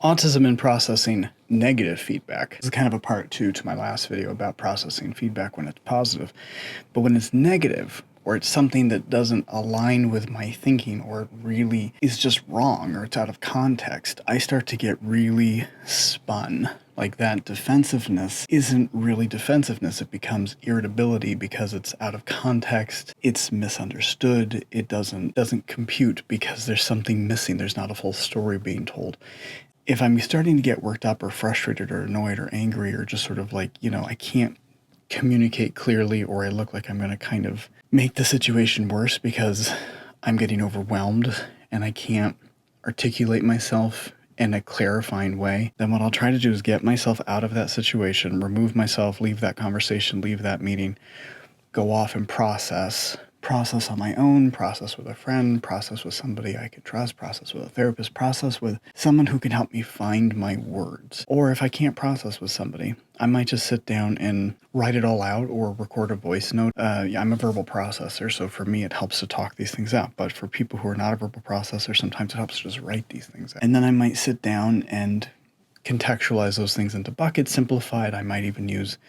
Autism and processing negative feedback. This is kind of a part two to my last video about processing feedback when it's positive. But when it's negative, or it's something that doesn't align with my thinking, or it really is just wrong, or it's out of context, I start to get really spun. Like that defensiveness isn't really defensiveness. It becomes irritability because it's out of context. It's misunderstood. It doesn't compute because there's something missing. There's not a full story being told. If I'm starting to get worked up or frustrated or annoyed or angry or just sort of like, I can't communicate clearly, or I look like I'm going to kind of make the situation worse because I'm getting overwhelmed and I can't articulate myself in a clarifying way, then what I'll try to do is get myself out of that situation, remove myself, leave that conversation, leave that meeting, go off and process on my own, process with a friend, process with somebody I could trust, process with a therapist, process with someone who can help me find my words. Or if I can't process with somebody, I might just sit down and write it all out or record a voice note. I'm a verbal processor, so for me it helps to talk these things out. But for people who are not a verbal processor, sometimes it helps to just write these things out. And then I might sit down and contextualize those things into buckets, simplify it. I might even use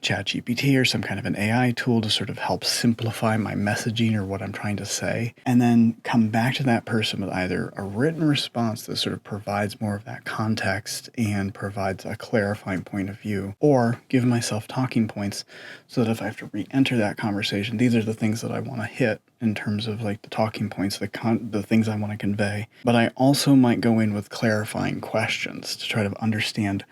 ChatGPT or some kind of an AI tool to sort of help simplify my messaging or what I'm trying to say, and then come back to that person with either a written response that sort of provides more of that context and provides a clarifying point of view, or give myself talking points so that if I have to re-enter that conversation, these are the things that I want to hit in terms of like the talking points, the things I want to convey. But I also might go in with clarifying questions to try to understand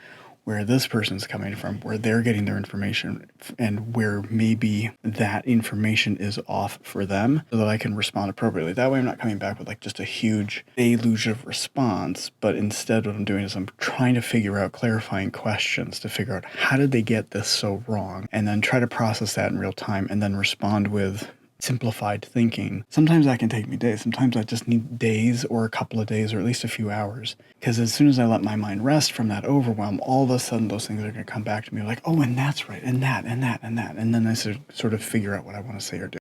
where this person's coming from, where they're getting their information, and where maybe that information is off for them so that I can respond appropriately. That way I'm not coming back with like just a huge deluge of response, but instead what I'm doing is I'm trying to figure out clarifying questions to figure out how did they get this so wrong, and then try to process that in real time and then respond with simplified thinking. Sometimes that can take me days. Sometimes I just need days or a couple of days or at least a few hours. Because as soon as I let my mind rest from that overwhelm, all of a sudden those things are going to come back to me like, oh, and that's right, and that, and that, and that. And then I sort of figure out what I want to say or do.